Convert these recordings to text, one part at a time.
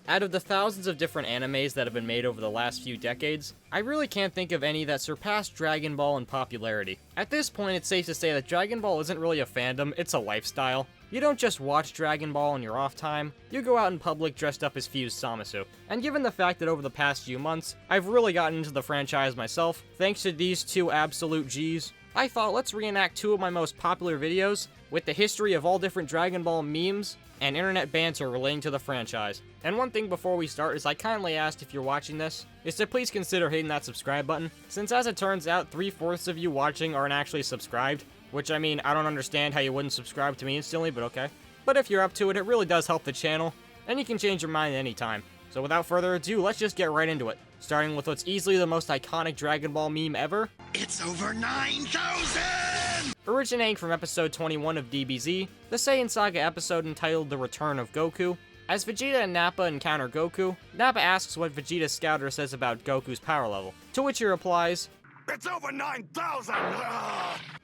Out of the thousands of different animes that have been made over the last few decades, I really can't think of any that surpassed Dragon Ball in popularity. At this point, it's safe to say that Dragon Ball isn't really a fandom, it's a lifestyle. You don't just watch Dragon Ball in your off time, you go out in public dressed up as Fused Zamasu. And given the fact that over the past few months, I've really gotten into the franchise myself, thanks to these two absolute Gs, I thought let's reenact two of my most popular videos with the history of all different Dragon Ball memes and internet banter relating to the franchise. And one thing before we start is I kindly asked if you're watching this, is to please consider hitting that subscribe button, since as it turns out 3/4 of you watching aren't actually subscribed, which I mean, I don't understand how you wouldn't subscribe to me instantly, but okay. But if you're up to it, it really does help the channel, and you can change your mind at any time. So without further ado, let's just get right into it, starting with what's easily the most iconic Dragon Ball meme ever. It's over 9,000! Originating from episode 21 of DBZ, the Saiyan Saga episode entitled The Return of Goku. As Vegeta and Nappa encounter Goku, Nappa asks what Vegeta's scouter says about Goku's power level, to which he replies, It's over 9,000!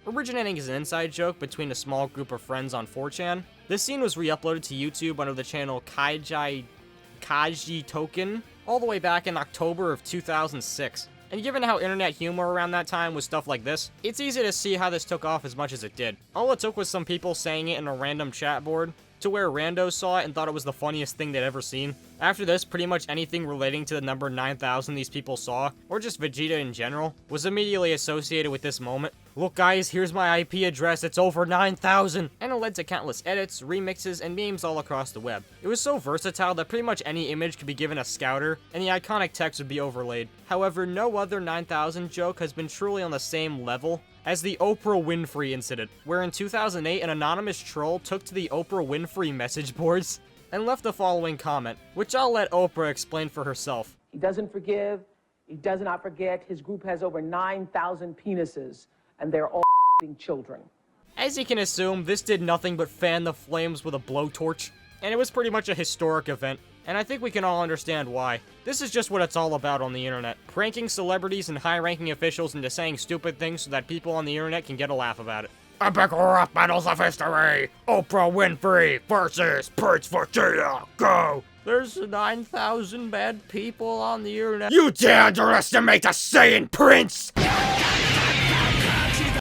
Originating as an inside joke between a small group of friends on 4chan, this scene was re-uploaded to YouTube under the channel Kaji Token all the way back in October of 2006. And given how internet humor around that time was stuff like this, it's easy to see how this took off as much as it did. All it took was some people saying it in a random chat board, to where randos saw it and thought it was the funniest thing they'd ever seen. After this, pretty much anything relating to the number 9,000 these people saw, or just Vegeta in general, was immediately associated with this moment. Look guys, here's my IP address, it's over 9,000! And it led to countless edits, remixes, and memes all across the web. It was so versatile that pretty much any image could be given a scouter, and the iconic text would be overlaid. However, no other 9,000 joke has been truly on the same level as the Oprah Winfrey incident, where in 2008 an anonymous troll took to the Oprah Winfrey message boards and left the following comment, which I'll let Oprah explain for herself. He doesn't forgive, he does not forget, his group has over 9,000 penises, and they're all children. As you can assume, this did nothing but fan the flames with a blowtorch, and it was pretty much a historic event, and I think we can all understand why. This is just what it's all about on the internet. Pranking celebrities and high-ranking officials into saying stupid things so that people on the internet can get a laugh about it. Epic rap battles of history! Oprah Winfrey versus Prince Vegeta, go! There's 9,000 bad people on the internet. You dare underestimate the Saiyan Prince!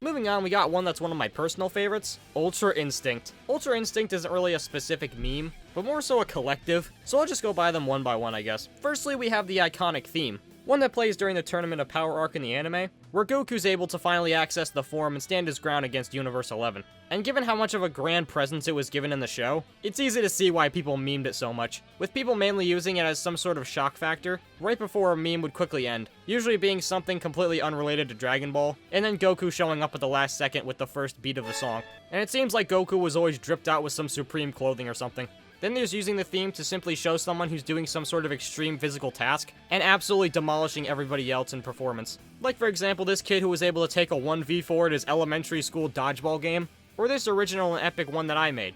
Moving on, we got one that's one of my personal favorites, Ultra Instinct. Ultra Instinct isn't really a specific meme, but more so a collective, so I'll just go by them one by one, I guess. Firstly, we have the iconic theme, one that plays during the Tournament of Power arc in the anime, where Goku's able to finally access the form and stand his ground against Universe 11. And given how much of a grand presence it was given in the show, it's easy to see why people memed it so much, with people mainly using it as some sort of shock factor, right before a meme would quickly end, usually being something completely unrelated to Dragon Ball, and then Goku showing up at the last second with the first beat of the song. And it seems like Goku was always dripped out with some supreme clothing or something. Then there's using the theme to simply show someone who's doing some sort of extreme physical task, and absolutely demolishing everybody else in performance. Like for example, this kid who was able to take a 1v4 at his elementary school dodgeball game, or this original and epic one that I made.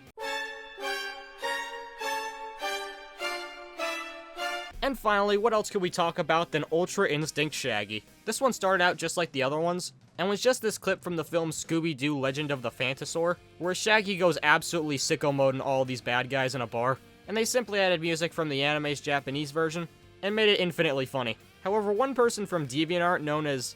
And finally, what else could we talk about than Ultra Instinct Shaggy? This one started out just like the other ones, and was just this clip from the film Scooby-Doo Legend of the Phantasaur, where Shaggy goes absolutely sicko mode in all these bad guys in a bar, and they simply added music from the anime's Japanese version, and made it infinitely funny. However, one person from DeviantArt, known as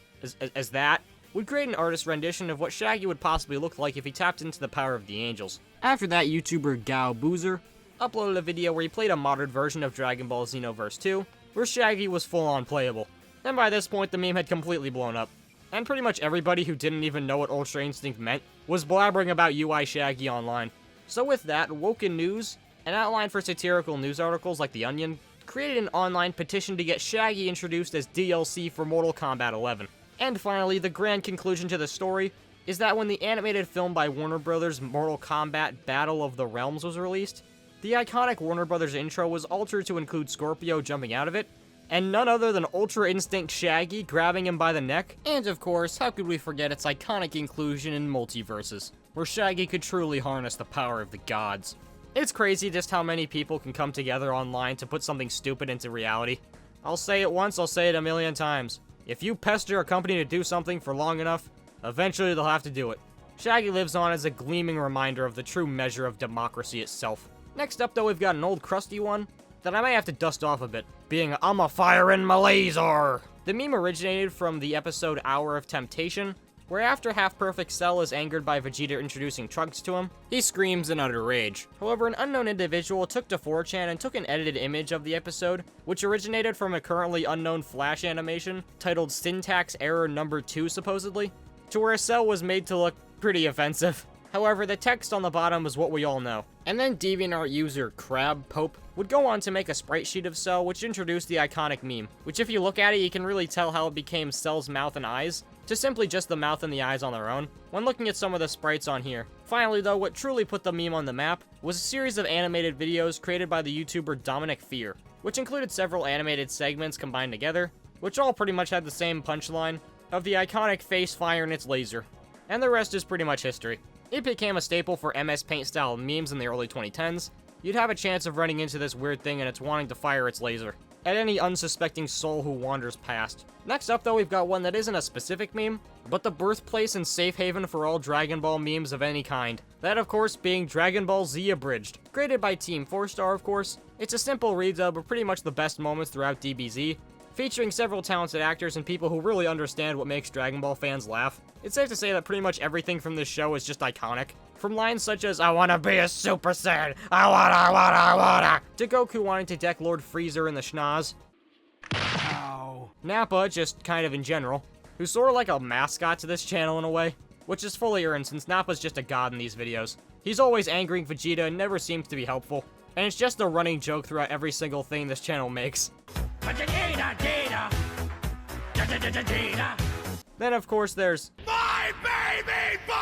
that, would create an artist rendition of what Shaggy would possibly look like if he tapped into the power of the angels. After that, YouTuber Gao Boozer uploaded a video where he played a modded version of Dragon Ball Xenoverse 2, where Shaggy was full-on playable. And by this point, the meme had completely blown up. And pretty much everybody who didn't even know what Ultra Instinct meant was blabbering about UI Shaggy online. So with that, Woken News, an outline for satirical news articles like The Onion, created an online petition to get Shaggy introduced as DLC for Mortal Kombat 11. And finally, the grand conclusion to the story is that when the animated film by Warner Bros. Mortal Kombat Battle of the Realms was released, the iconic Warner Bros. Intro was altered to include Scorpio jumping out of it, and none other than Ultra Instinct Shaggy grabbing him by the neck. And of course, how could we forget its iconic inclusion in multiverses, where Shaggy could truly harness the power of the gods. It's crazy just how many people can come together online to put something stupid into reality. I'll say it once, I'll say it a million times. If you pester a company to do something for long enough, eventually they'll have to do it. Shaggy lives on as a gleaming reminder of the true measure of democracy itself. Next up though, we've got an old crusty one, that I might have to dust off a bit, being I'm a firing my laser. the meme originated from the episode Hour of Temptation, where after Half-Perfect Cell is angered by Vegeta introducing Trunks to him, he screams in utter rage. However, an unknown individual took to 4chan and took an edited image of the episode, which originated from a currently unknown Flash animation titled Syntax Error Number 2 supposedly, to where Cell was made to look pretty offensive. However, the text on the bottom is what we all know. And then DeviantArt user Crab Pope would go on to make a sprite sheet of Cell which introduced the iconic meme, which if you look at it, you can really tell how it became Cell's mouth and eyes, to simply just the mouth and the eyes on their own, when looking at some of the sprites on here. Finally though, what truly put the meme on the map was a series of animated videos created by the YouTuber Dominic Fear, which included several animated segments combined together, which all pretty much had the same punchline of the iconic face firing its laser. And the rest is pretty much history. It became a staple for MS Paint style memes in the early 2010s. You'd have a chance of running into this weird thing and it's wanting to fire its laser at any unsuspecting soul who wanders past. Next up though, we've got one that isn't a specific meme, but the birthplace and safe haven for all Dragon Ball memes of any kind. That of course being Dragon Ball Z Abridged. Created by Team 4-Star of course, it's a simple redub of pretty much the best moments throughout DBZ, featuring several talented actors and people who really understand what makes Dragon Ball fans laugh. It's safe to say that pretty much everything from this show is just iconic. From lines such as, I wanna be a Super Saiyan, I wanna, to Goku wanting to deck Lord Freezer in the schnoz. Ow. Nappa, just kind of in general, who's sort of like a mascot to this channel in a way, which is fully earned since Nappa's just a god in these videos. He's always angering Vegeta and never seems to be helpful, and it's just a running joke throughout every single thing this channel makes. Then of course there's My baby boy!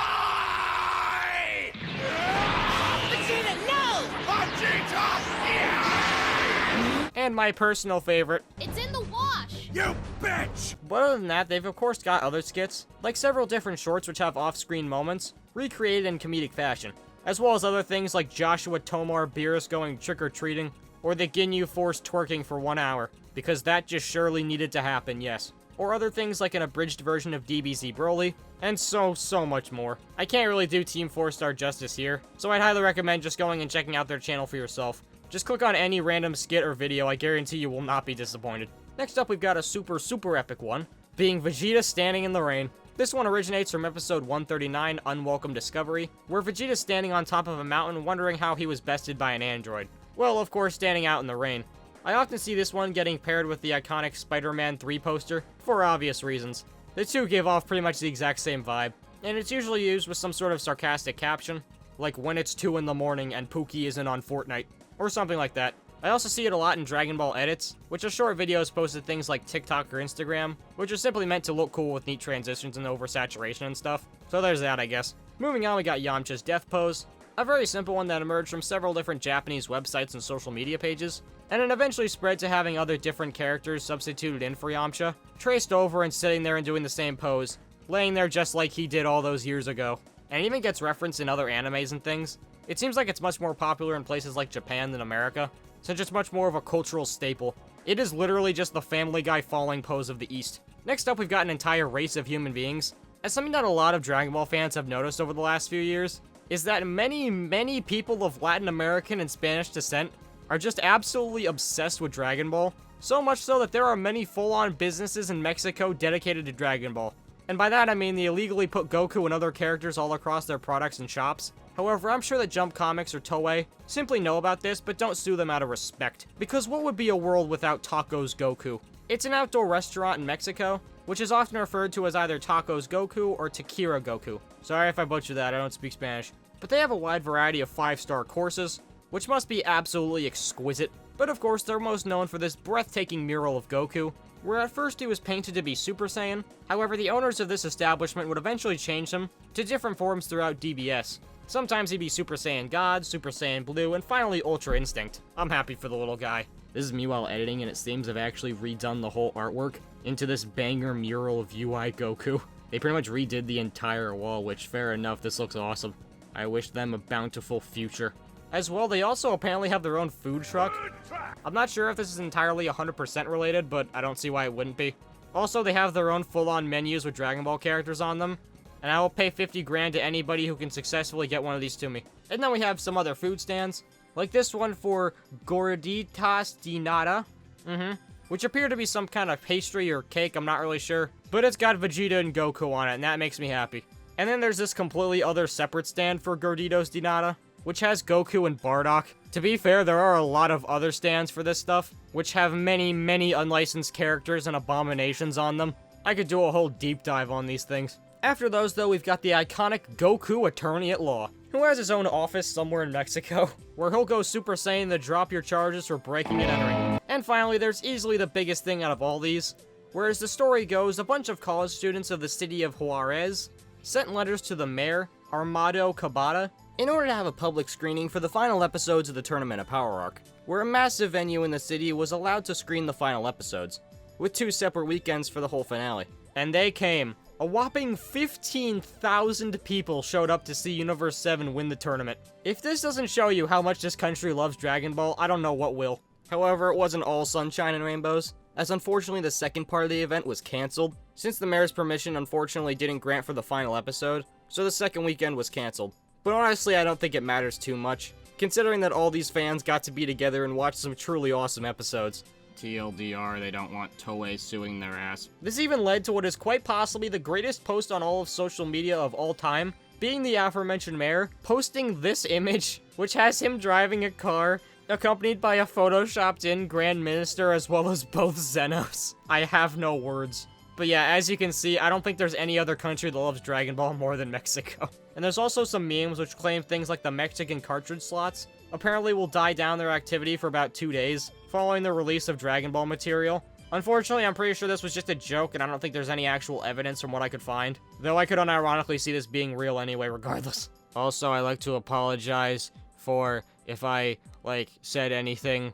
Vegeta, no! Vegeta! Yeah! and my personal favorite. It's in the wash! You bitch! But other than that, they've of course got other skits, like several different shorts which have off-screen moments, recreated in comedic fashion, as well as other things like Joshua Tomar Beerus going trick-or-treating, or the Ginyu Force twerking for 1 hour, because that just surely needed to happen, yes. Or other things like an abridged version of DBZ Broly, and so much more. I can't really do Team 4-Star justice here, so I'd highly recommend just going and checking out their channel for yourself. Just click on any random skit or video, I guarantee you will not be disappointed. Next up, we've got a super epic one, being Vegeta standing in the rain. This one originates from episode 139, Unwelcome Discovery, where Vegeta's standing on top of a mountain wondering how he was bested by an android. Well, of course, standing out in the rain. I often see this one getting paired with the iconic Spider-Man 3 poster, for obvious reasons. The two give off pretty much the exact same vibe, and it's usually used with some sort of sarcastic caption, like when it's 2 in the morning and Pookie isn't on Fortnite, or something like that. I also see it a lot in Dragon Ball edits, which are short videos posted things like TikTok or Instagram, which are simply meant to look cool with neat transitions and oversaturation and stuff. So there's that, I guess. Moving on, we got Yamcha's death pose, a very simple one that emerged from several different Japanese websites and social media pages, and it eventually spread to having other different characters substituted in for Yamcha, traced over and sitting there and doing the same pose, laying there just like he did all those years ago. And it even gets referenced in other animes and things. It seems like it's much more popular in places like Japan than America, since it's much more of a cultural staple. It is literally just the Family Guy falling pose of the East. Next up, we've got an entire race of human beings. As something that a lot of Dragon Ball fans have noticed over the last few years, is that many people of Latin American and Spanish descent are just absolutely obsessed with Dragon Ball. So much so that there are many full-on businesses in Mexico dedicated to Dragon Ball. And by that I mean they illegally put Goku and other characters all across their products and shops. However, I'm sure that Jump Comics or Toei simply know about this, but don't sue them out of respect. Because what would be a world without Tacos Goku? It's an outdoor restaurant in Mexico, which is often referred to as either Tacos Goku or Tequila Goku. Sorry if I butchered that, I don't speak Spanish. But they have a wide variety of 5-star courses, which must be absolutely exquisite. But of course, they're most known for this breathtaking mural of Goku, where at first he was painted to be Super Saiyan. However, the owners of this establishment would eventually change him to different forms throughout DBS. Sometimes he'd be Super Saiyan God, Super Saiyan Blue, and finally Ultra Instinct. I'm happy for the little guy. This is me while editing, and it seems I've actually redone the whole artwork into this banger mural of UI Goku. They pretty much redid the entire wall, which, fair enough, this looks awesome. I wish them a bountiful future. As well, they also apparently have their own food truck. I'm not sure if this is entirely 100% related, but I don't see why it wouldn't be. Also, they have their own full-on menus with Dragon Ball characters on them, and I will pay 50 grand to anybody who can successfully get one of these to me. And then we have some other food stands, like this one for Gorditas de Nata, which appear to be some kind of pastry or cake, I'm not really sure, but it's got Vegeta and Goku on it, and that makes me happy. And then there's this completely other separate stand for Gorditos de Nata, which has Goku and Bardock. To be fair, there are a lot of other stands for this stuff, which have many unlicensed characters and abominations on them. I could do a whole deep dive on these things. After those, though, we've got the iconic Goku Attorney at Law, who has his own office somewhere in Mexico, where he'll go Super Saiyan to drop your charges for breaking and entering. And finally, there's easily the biggest thing out of all these. Whereas the story goes, a bunch of college students of the city of Juarez sent letters to the mayor, Armando Cabada, in order to have a public screening for the final episodes of the Tournament of Power arc, where a massive venue in the city was allowed to screen the final episodes, with 2 separate weekends for the whole finale. And they came. A whopping 15,000 people showed up to see Universe 7 win the tournament. If this doesn't show you how much this country loves Dragon Ball, I don't know what will. However, it wasn't all sunshine and rainbows, as unfortunately the second part of the event was cancelled, since the mayor's permission unfortunately didn't grant for the final episode, so the second weekend was cancelled. But honestly, I don't think it matters too much, considering that all these fans got to be together and watch some truly awesome episodes. TLDR, they don't want Toei suing their ass. This even led to what is quite possibly the greatest post on all of social media of all time, being the aforementioned mayor posting this image, which has him driving a car, accompanied by a photoshopped-in Grand Minister as well as both Zenos. I have no words. But yeah, as you can see, I don't think there's any other country that loves Dragon Ball more than Mexico. And there's also some memes which claim things like the Mexican cartridge slots apparently will die down their activity for about 2 days, following the release of Dragon Ball material. Unfortunately, I'm pretty sure this was just a joke, and I don't think there's any actual evidence from what I could find. Though I could unironically see this being real anyway, regardless. Also, I'd like to apologize for if I, said anything,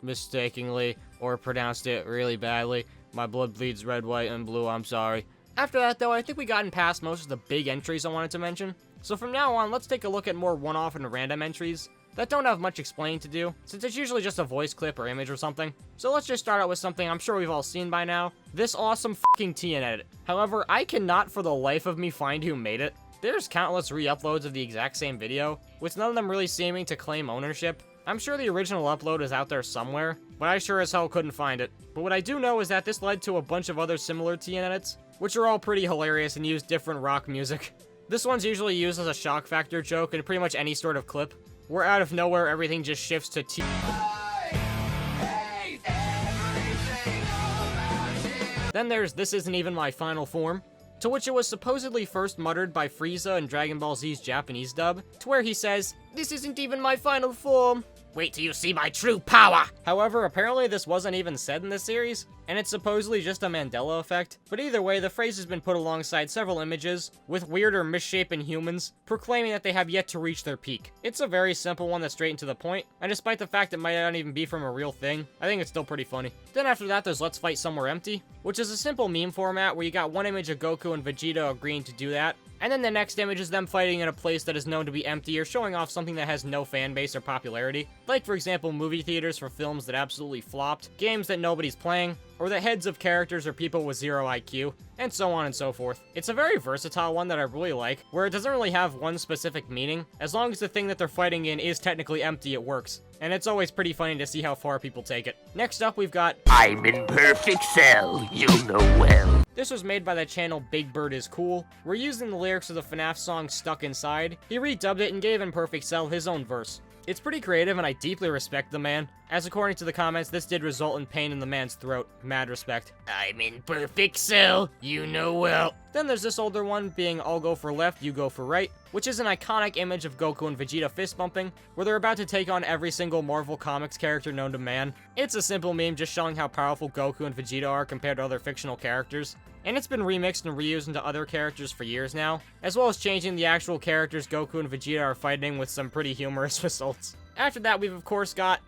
mistakenly, or pronounced it really badly. My blood bleeds red, white, and blue, I'm sorry. After that, though, I think we gotten past most of the big entries I wanted to mention. So from now on, let's take a look at more one-off and random entries that don't have much explaining to do, since it's usually just a voice clip or image or something. So let's just start out with something I'm sure we've all seen by now. This awesome fucking TN edit. However, I cannot for the life of me find who made it. There's countless re-uploads of the exact same video, with none of them really seeming to claim ownership. I'm sure the original upload is out there somewhere, but I sure as hell couldn't find it. But what I do know is that this led to a bunch of other similar TN edits, which are all pretty hilarious and use different rock music. This one's usually used as a shock factor joke in pretty much any sort of clip, where out of nowhere everything just shifts to Then there's This Isn't Even My Final Form, to which it was supposedly first muttered by Frieza in Dragon Ball Z's Japanese dub, to where he says, "This isn't even my final form. Wait till you see my true power!" However, apparently this wasn't even said in this series, and it's supposedly just a Mandela effect. But either way, the phrase has been put alongside several images with weird or misshapen humans proclaiming that they have yet to reach their peak. It's a very simple one that's straight and to the point, and despite the fact it might not even be from a real thing, I think it's still pretty funny. Then after that, there's Let's Fight Somewhere Empty, which is a simple meme format where you got one image of Goku and Vegeta agreeing to do that, and then the next image is them fighting in a place that is known to be empty or showing off something that has no fan base or popularity. Like, for example, movie theaters for films that absolutely flopped, games that nobody's playing, or the heads of characters or people with 0 IQ, and so on and so forth. It's a very versatile one that I really like, where it doesn't really have one specific meaning. As long as the thing that they're fighting in is technically empty, it works. And it's always pretty funny to see how far people take it. Next up, we've got I'm in perfect cell, you'll know well. This was made by the channel Big Bird Is Cool. We're using the lyrics of the FNAF song Stuck Inside. He redubbed it and gave Imperfect Cell his own verse. It's pretty creative and I deeply respect the man, as according to the comments, this did result in pain in the man's throat. Mad respect. I'm in perfect cell, you know well. Then there's this older one being I'll go for left, you go for right, which is an iconic image of Goku and Vegeta fist bumping, where they're about to take on every single Marvel Comics character known to man. It's a simple meme just showing how powerful Goku and Vegeta are compared to other fictional characters, and it's been remixed and reused into other characters for years now, as well as changing the actual characters Goku and Vegeta are fighting with some pretty humorous results. After that, we've of course got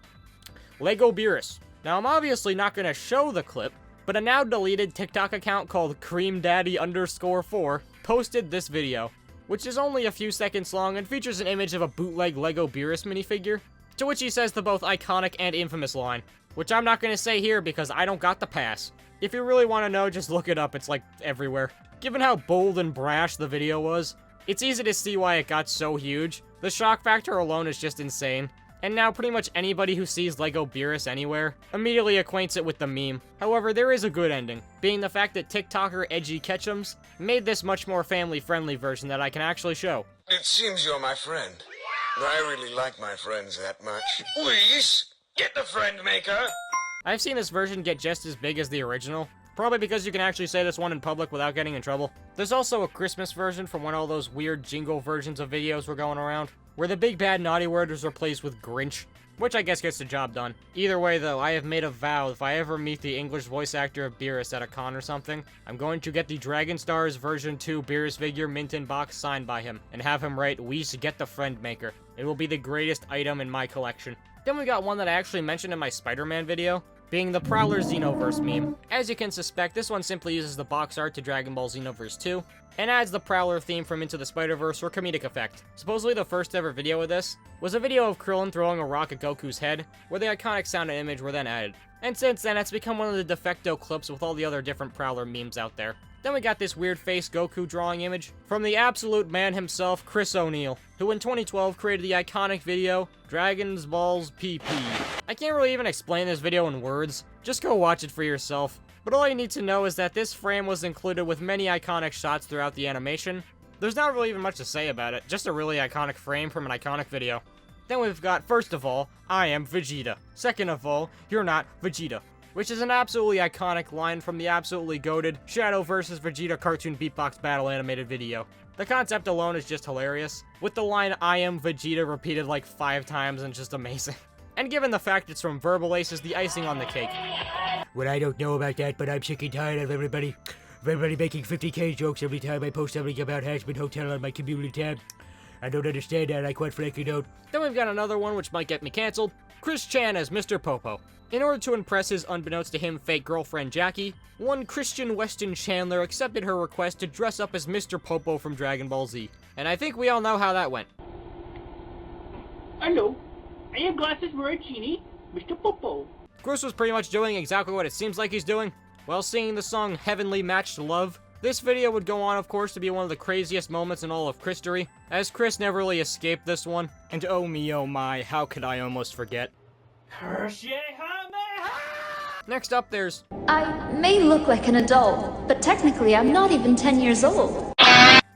Lego Beerus. Now, I'm obviously not going to show the clip, but a now deleted TikTok account called CreamDaddy_4 posted this video, which is only a few seconds long and features an image of a bootleg Lego Beerus minifigure, to which he says the both iconic and infamous line, which I'm not going to say here because I don't got the pass. If you really want to know, just look it up, it's like everywhere. Given how bold and brash the video was, it's easy to see why it got so huge, The shock factor alone is just insane. And now pretty much anybody who sees Lego Beerus anywhere immediately acquaints it with the meme. However, there is a good ending, being the fact that TikToker Edgy Ketchums made this much more family-friendly version that I can actually show. It seems you're my friend. I really like my friends that much. Please, get the friend maker! I've seen this version get just as big as the original, probably because you can actually say this one in public without getting in trouble. There's also a Christmas version from when all those weird jingle versions of videos were going around, where the big bad naughty word was replaced with Grinch, which I guess gets the job done. Either way though, I have made a vow if I ever meet the English voice actor of Beerus at a con or something, I'm going to get the Dragon Stars version 2 Beerus figure mint in box signed by him, and have him write, "We should get the friend maker." It will be the greatest item in my collection. Then we got one that I actually mentioned in my Spider-Man video, being the Prowler Xenoverse meme. As you can suspect, this one simply uses the box art to Dragon Ball Xenoverse 2, and adds the Prowler theme from Into the Spider-Verse for comedic effect. Supposedly the first ever video of this was a video of Krillin throwing a rock at Goku's head, where the iconic sound and image were then added. And since then, it's become one of the de facto clips with all the other different Prowler memes out there. Then we got this weird face Goku drawing image from the absolute man himself, Chris O'Neill, who in 2012 created the iconic video, Dragon's Balls PP. I can't really even explain this video in words, just go watch it for yourself. But all you need to know is that this frame was included with many iconic shots throughout the animation. There's not really even much to say about it, just a really iconic frame from an iconic video. Then we've got, first of all, I am Vegeta. Second of all, you're not Vegeta. Which is an absolutely iconic line from the absolutely goated Shadow vs. Vegeta cartoon beatbox battle animated video. The concept alone is just hilarious, with the line I am Vegeta repeated like 5 times and just amazing. And given the fact it's from Verbal Ace is the icing on the cake. Well, I don't know about that, but I'm sick and tired of everybody making 50k jokes every time I post something about Hatchman Hotel on my community tab. I don't understand that, I quite frankly don't. Then we've got another one which might get me cancelled. Chris Chan as Mr. Popo. In order to impress his unbeknownst to him fake girlfriend Jackie, one Christian Weston Chandler accepted her request to dress up as Mr. Popo from Dragon Ball Z. And I think we all know how that went. Hello, I am Glasses Maricini, Mr. Popo. Chris was pretty much doing exactly what it seems like he's doing. While singing the song Heavenly Matched Love, this video would go on, of course, to be one of the craziest moments in all of Christory, as Chris never really escaped this one. And oh me, oh my, how could I almost forget? Next up, there's... I may look like an adult, but technically I'm not even 10 years old.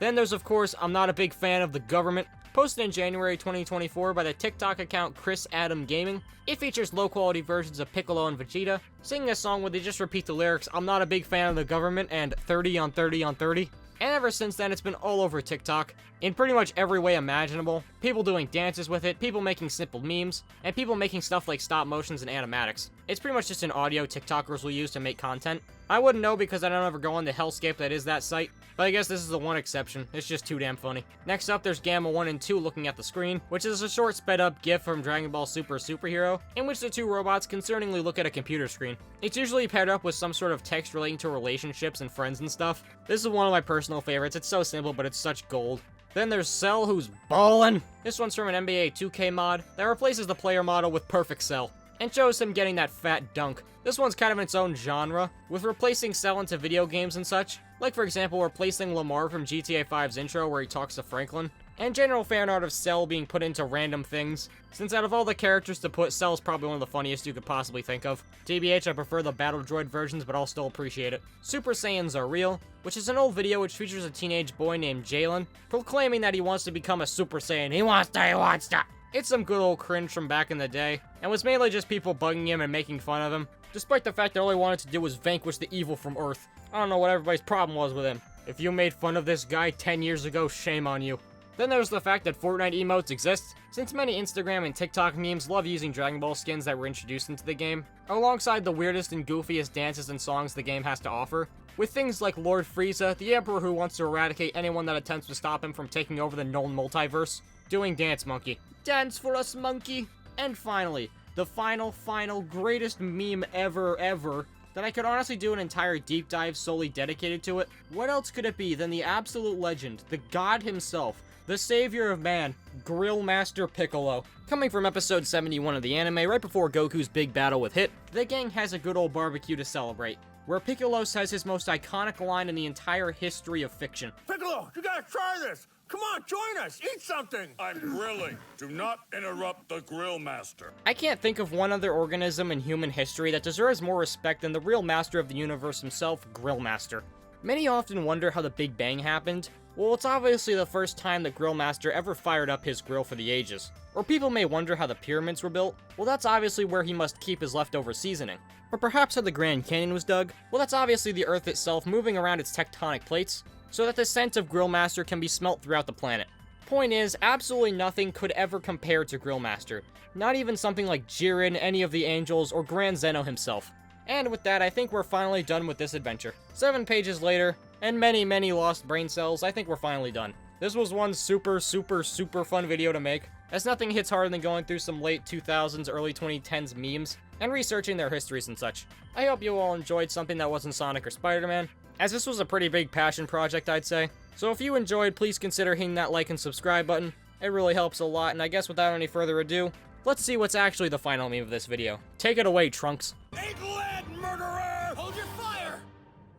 Then there's, of course, I'm not a big fan of the government, posted in January 2024 by the TikTok account Chris Adam Gaming. It features low-quality versions of Piccolo and Vegeta, singing a song where they just repeat the lyrics, I'm not a big fan of the government, and 30 on 30 on 30. And ever since then, it's been all over TikTok, in pretty much every way imaginable. People doing dances with it, people making simple memes, and people making stuff like stop motions and animatics. It's pretty much just an audio TikTokers will use to make content. I wouldn't know because I don't ever go on the hellscape that is that site, but I guess this is the one exception. It's just too damn funny. Next up, there's Gamma 1 and 2 looking at the screen, which is a short sped up GIF from Dragon Ball Super Superhero, in which the two robots concerningly look at a computer screen. It's usually paired up with some sort of text relating to relationships and friends and stuff. This is one of my personal favorites. It's so simple, but it's such gold. Then there's Cell, who's ballin'. This one's from an NBA 2K mod that replaces the player model with Perfect Cell, and shows him getting that fat dunk. This one's kind of in its own genre, with replacing Cell into video games and such, like for example replacing Lamar from GTA 5's intro where he talks to Franklin, and general fan art of Cell being put into random things, since out of all the characters to put, Cell's probably one of the funniest you could possibly think of. TBH, I prefer the Battle Droid versions, but I'll still appreciate it. Super Saiyans Are Real, which is an old video which features a teenage boy named Jalen, proclaiming that he wants to become a Super Saiyan. He wants to! It's some good old cringe from back in the day, and was mainly just people bugging him and making fun of him, despite the fact that all he wanted to do was vanquish the evil from Earth. I don't know what everybody's problem was with him. If you made fun of this guy 10 years ago, shame on you. Then there's the fact that Fortnite emotes exist, since many Instagram and TikTok memes love using Dragon Ball skins that were introduced into the game, alongside the weirdest and goofiest dances and songs the game has to offer, with things like Lord Frieza, the Emperor who wants to eradicate anyone that attempts to stop him from taking over the known multiverse, doing Dance Monkey. Dance for us, monkey! And finally, the final, greatest meme ever, that I could honestly do an entire deep dive solely dedicated to it. What else could it be than the absolute legend, the god himself, the savior of man, Grill Master Piccolo. Coming from episode 71 of the anime, right before Goku's big battle with Hit, the gang has a good old barbecue to celebrate, where Piccolo says his most iconic line in the entire history of fiction. Piccolo, you gotta try this! Come on, join us. Eat something. I'm grilling. Do not interrupt the grill master. I can't think of one other organism in human history that deserves more respect than the real master of the universe himself, Grill Master. Many often wonder how the Big Bang happened. Well, it's obviously the first time that Grill Master ever fired up his grill for the ages. Or people may wonder how the pyramids were built. Well, that's obviously where he must keep his leftover seasoning. Or perhaps how the Grand Canyon was dug. Well, that's obviously the Earth itself moving around its tectonic plates, so that the scent of Grill Master can be smelt throughout the planet. Point is, absolutely nothing could ever compare to Grill Master. Not even something like Jiren, any of the angels, or Grand Zeno himself. And with that, I think we're finally done with this adventure. 7 pages later, and many, many lost brain cells, I think we're finally done. This was one super fun video to make, as nothing hits harder than going through some late 2000s, early 2010s memes, and researching their histories and such. I hope you all enjoyed something that wasn't Sonic or Spider-Man, as this was a pretty big passion project, I'd say. So if you enjoyed, please consider hitting that like and subscribe button. It really helps a lot, and I guess without any further ado, let's see what's actually the final meme of this video. Take it away, Trunks. Egghead murderer! Hold your fire!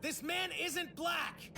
This man isn't black!